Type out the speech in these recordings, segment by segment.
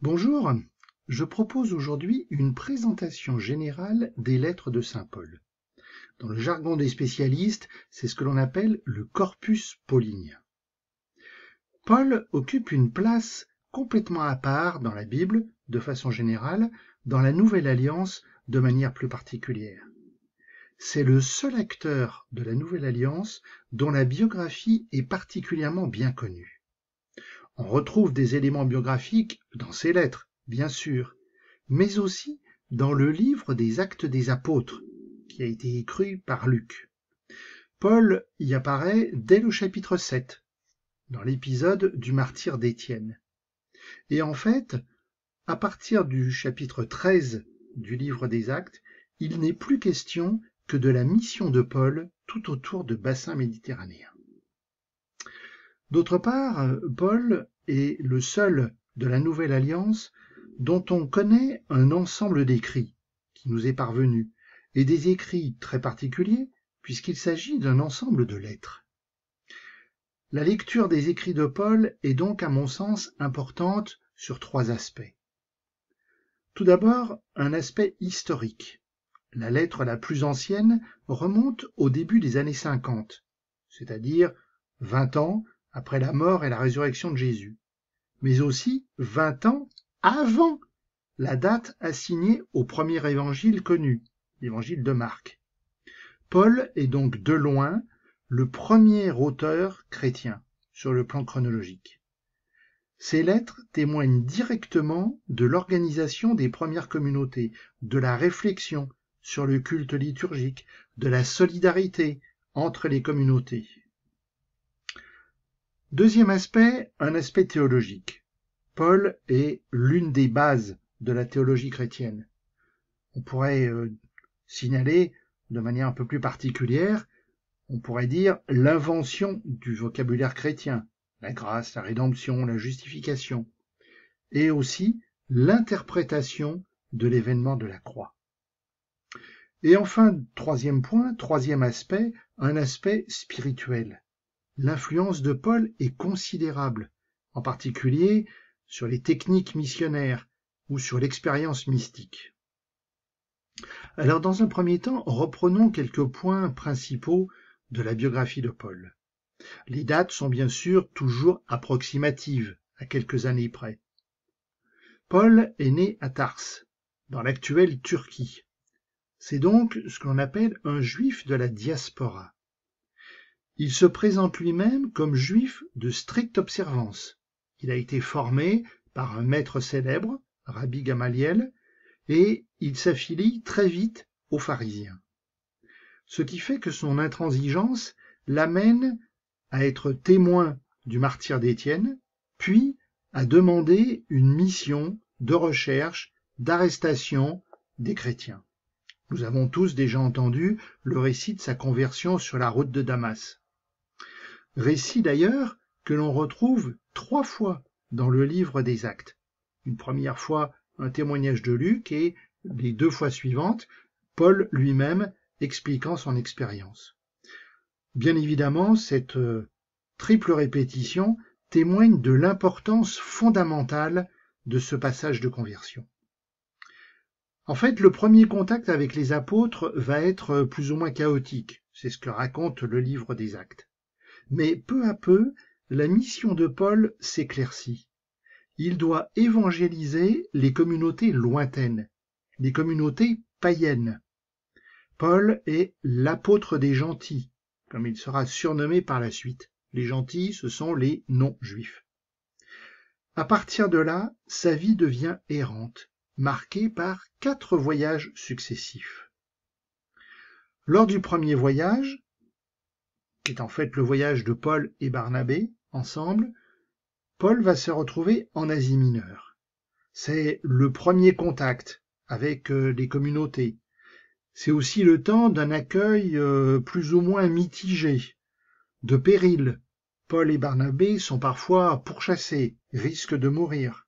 Bonjour, je propose aujourd'hui une présentation générale des lettres de saint Paul. Dans le jargon des spécialistes, c'est ce que l'on appelle le corpus paulinien. Paul occupe une place complètement à part dans la Bible, de façon générale, dans la Nouvelle Alliance de manière plus particulière. C'est le seul acteur de la Nouvelle Alliance dont la biographie est particulièrement bien connue. On retrouve des éléments biographiques dans ses lettres, bien sûr, mais aussi dans le livre des Actes des Apôtres, qui a été écrit par Luc. Paul y apparaît dès le chapitre 7, dans l'épisode du martyre d'Étienne. Et en fait, à partir du chapitre 13 du livre des Actes, il n'est plus question que de la mission de Paul tout autour de bassin méditerranéen. D'autre part, Paul est le seul de la Nouvelle Alliance dont on connaît un ensemble d'écrits qui nous est parvenu, et des écrits très particuliers puisqu'il s'agit d'un ensemble de lettres. La lecture des écrits de Paul est donc à mon sens importante sur trois aspects. Tout d'abord, un aspect historique. La lettre la plus ancienne remonte au début des années 50, c'est-à-dire 20 ans après la mort et la résurrection de Jésus, mais aussi 20 ans avant la date assignée au premier évangile connu, l'évangile de Marc. Paul est donc de loin le premier auteur chrétien sur le plan chronologique. Ces lettres témoignent directement de l'organisation des premières communautés, de la réflexion sur le culte liturgique, de la solidarité entre les communautés. Deuxième aspect, un aspect théologique. Paul est l'une des bases de la théologie chrétienne. On pourrait signaler de manière un peu plus particulière, on pourrait dire l'invention du vocabulaire chrétien, la grâce, la rédemption, la justification, et aussi l'interprétation de l'événement de la croix. Et enfin, troisième point, troisième aspect, un aspect spirituel. L'influence de Paul est considérable, en particulier sur les techniques missionnaires ou sur l'expérience mystique. Alors, dans un premier temps, reprenons quelques points principaux de la biographie de Paul. Les dates sont bien sûr toujours approximatives, à quelques années près. Paul est né à Tars, dans l'actuelle Turquie. C'est donc ce que l'on appelle un juif de la diaspora. Il se présente lui-même comme juif de stricte observance. Il a été formé par un maître célèbre, Rabbi Gamaliel, et il s'affilie très vite aux pharisiens. Ce qui fait que son intransigeance l'amène à être témoin du martyre d'Étienne, puis à demander une mission de recherche, d'arrestation des chrétiens. Nous avons tous déjà entendu le récit de sa conversion sur la route de Damas. Récit d'ailleurs que l'on retrouve 3 fois dans le livre des Actes. Une première fois, un témoignage de Luc et les 2 fois suivantes, Paul lui-même expliquant son expérience. Bien évidemment, cette triple répétition témoigne de l'importance fondamentale de ce passage de conversion. En fait, le premier contact avec les apôtres va être plus ou moins chaotique. C'est ce que raconte le livre des Actes. Mais peu à peu, la mission de Paul s'éclaircit. Il doit évangéliser les communautés lointaines, les communautés païennes. Paul est l'apôtre des gentils, comme il sera surnommé par la suite. Les gentils, ce sont les non-juifs. À partir de là, sa vie devient errante, marquée par 4 voyages successifs. Lors du premier voyage, qui est en fait le voyage de Paul et Barnabé ensemble, Paul va se retrouver en Asie mineure. C'est le premier contact avec les communautés. C'est aussi le temps d'un accueil plus ou moins mitigé, de périls. Paul et Barnabé sont parfois pourchassés, risquent de mourir.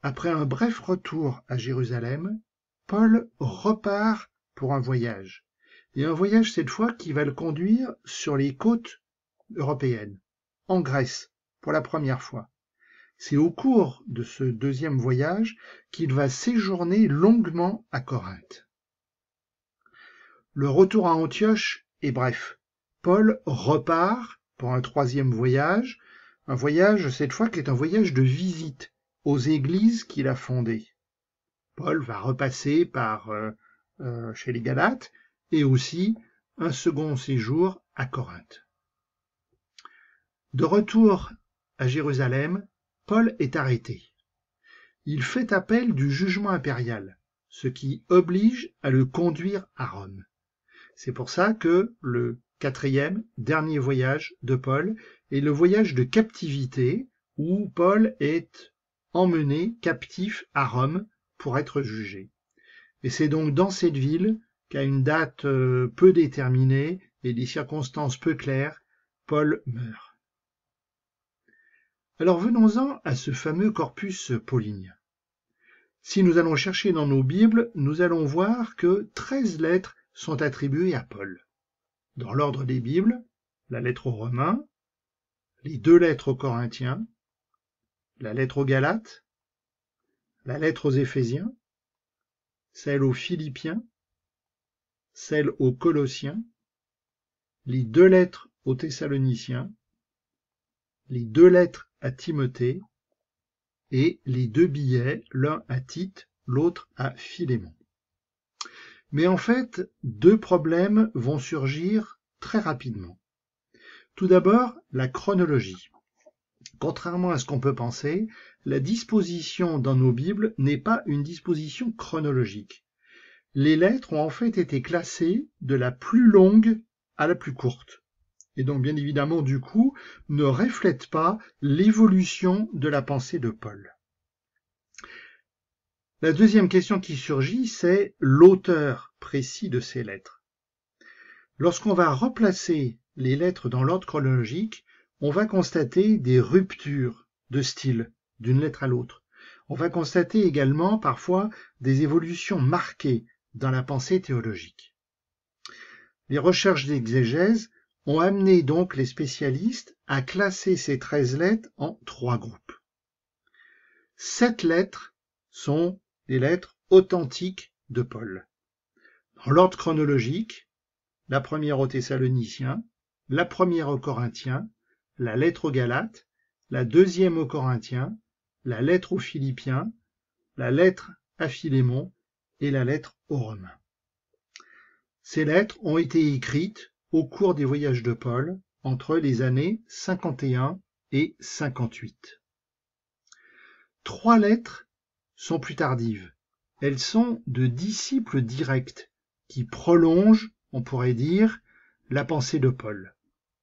Après un bref retour à Jérusalem, Paul repart pour un voyage. Et un voyage cette fois qui va le conduire sur les côtes européennes, en Grèce, pour la première fois. C'est au cours de ce deuxième voyage qu'il va séjourner longuement à Corinthe. Le retour à Antioche est bref. Paul repart pour un troisième voyage, un voyage cette fois qui est un voyage de visite aux églises qu'il a fondées. Paul va repasser par chez les Galates et aussi un second séjour à Corinthe. De retour à Jérusalem, Paul est arrêté. Il fait appel du jugement impérial, ce qui oblige à le conduire à Rome. C'est pour ça que le quatrième, dernier voyage de Paul est le voyage de captivité où Paul est emmené captif à Rome pour être jugé. Et c'est donc dans cette ville qu'à une date peu déterminée et des circonstances peu claires, Paul meurt. Alors venons-en à ce fameux corpus paulinien. Si nous allons chercher dans nos Bibles, nous allons voir que 13 lettres sont attribuées à Paul. Dans l'ordre des Bibles, la lettre aux Romains, les 2 lettres aux Corinthiens, la lettre aux Galates, la lettre aux Éphésiens, celle aux Philippiens, celle aux Colossiens, les 2 lettres aux Thessaloniciens, les 2 lettres à Timothée et les 2 billets, l'un à Tite, l'autre à Philémon. Mais en fait, 2 problèmes vont surgir très rapidement. Tout d'abord, la chronologie. Contrairement à ce qu'on peut penser, la disposition dans nos Bibles n'est pas une disposition chronologique. Les lettres ont en fait été classées de la plus longue à la plus courte. Et donc, bien évidemment, du coup, ne reflètent pas l'évolution de la pensée de Paul. La deuxième question qui surgit, c'est l'auteur précis de ces lettres. Lorsqu'on va replacer les lettres dans l'ordre chronologique, on va constater des ruptures de style d'une lettre à l'autre. On va constater également parfois des évolutions marquées dans la pensée théologique. Les recherches d'exégèse ont amené donc les spécialistes à classer ces 13 lettres en 3 groupes. 7 lettres sont des lettres authentiques de Paul. Dans l'ordre chronologique, la première aux Thessaloniciens, la première aux Corinthiens, la lettre aux Galates, la deuxième aux Corinthiens, la lettre aux Philippiens, la lettre à Philémon et la lettre aux Romains. Ces lettres ont été écrites au cours des voyages de Paul entre les années 51 et 58. 3 lettres sont plus tardives. Elles sont de disciples directs qui prolongent, on pourrait dire, la pensée de Paul.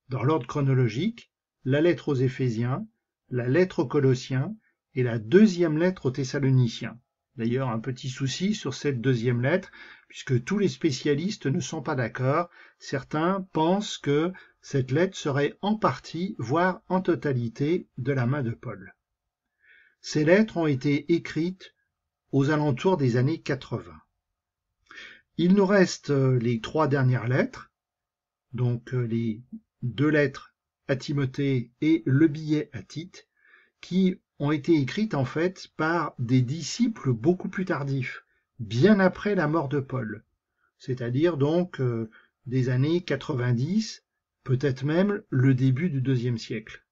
Dans l'ordre chronologique, la lettre aux Éphésiens, la lettre aux Colossiens et la deuxième lettre aux Thessaloniciens. D'ailleurs, un petit souci sur cette deuxième lettre, puisque tous les spécialistes ne sont pas d'accord. Certains pensent que cette lettre serait en partie, voire en totalité, de la main de Paul. Ces lettres ont été écrites aux alentours des années 80. Il nous reste les 3 dernières lettres, donc les 2 lettres à Timothée et le billet à Tite, qui ont été écrites en fait par des disciples beaucoup plus tardifs, bien après la mort de Paul, c'est-à-dire donc des années 90, peut-être même le début du IIe siècle.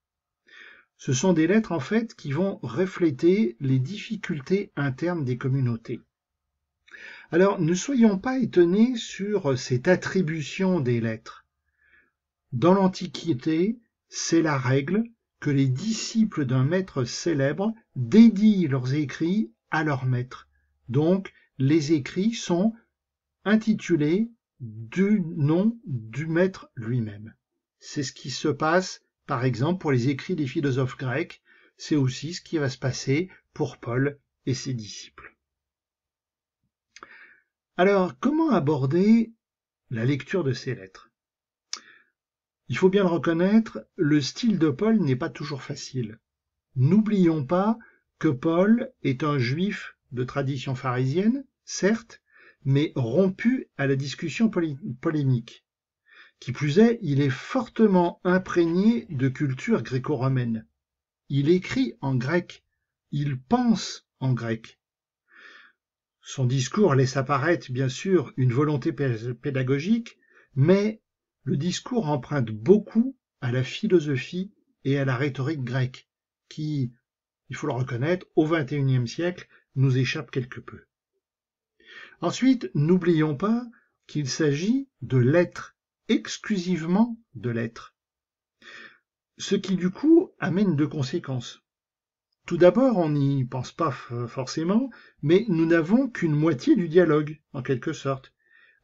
Ce sont des lettres en fait qui vont refléter les difficultés internes des communautés. Alors ne soyons pas étonnés sur cette attribution des lettres. Dans l'Antiquité, c'est la règle que les disciples d'un maître célèbre dédient leurs écrits à leur maître. Donc, les écrits sont intitulés du nom du maître lui-même. C'est ce qui se passe, par exemple, pour les écrits des philosophes grecs. C'est aussi ce qui va se passer pour Paul et ses disciples. Alors, comment aborder la lecture de ces lettres ? Il faut bien le reconnaître, le style de Paul n'est pas toujours facile. N'oublions pas que Paul est un juif de tradition pharisienne, certes, mais rompu à la discussion polémique. Qui plus est, il est fortement imprégné de culture gréco-romaine. il écrit en grec, il pense en grec. Son discours laisse apparaître, bien sûr, une volonté pédagogique, mais le discours emprunte beaucoup à la philosophie et à la rhétorique grecque, qui, il faut le reconnaître, au XXIe siècle, nous échappe quelque peu. Ensuite, n'oublions pas qu'il s'agit de l'être, exclusivement de l'être. Ce qui, du coup, amène deux conséquences. Tout d'abord, on n'y pense pas forcément, mais nous n'avons qu'une moitié du dialogue, en quelque sorte.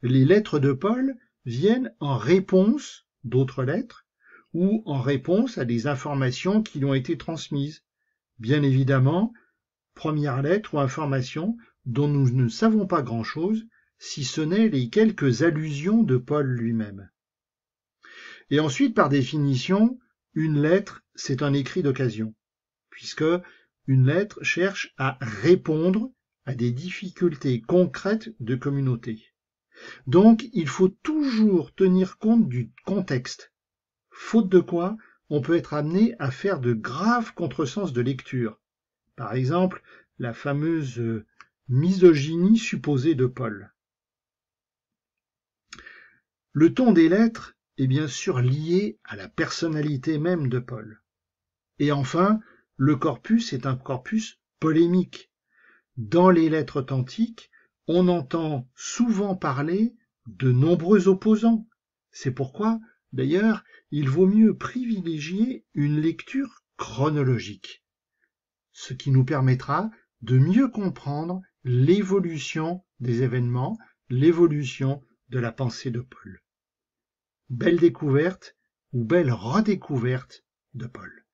Les lettres de Paul viennent en réponse d'autres lettres ou en réponse à des informations qui lui ont été transmises. Bien évidemment, première lettre ou information dont nous ne savons pas grand-chose, si ce n'est les quelques allusions de Paul lui-même. Et ensuite, par définition, une lettre, c'est un écrit d'occasion, puisque une lettre cherche à répondre à des difficultés concrètes de communauté. Donc, il faut toujours tenir compte du contexte, faute de quoi on peut être amené à faire de graves contresens de lecture. Par exemple, la fameuse misogynie supposée de Paul. Le ton des lettres est bien sûr lié à la personnalité même de Paul. Et enfin, le corpus est un corpus polémique. Dans les lettres authentiques, on entend souvent parler de nombreux opposants. C'est pourquoi, d'ailleurs, il vaut mieux privilégier une lecture chronologique, ce qui nous permettra de mieux comprendre l'évolution des événements, l'évolution de la pensée de Paul. Belle découverte ou belle redécouverte de Paul.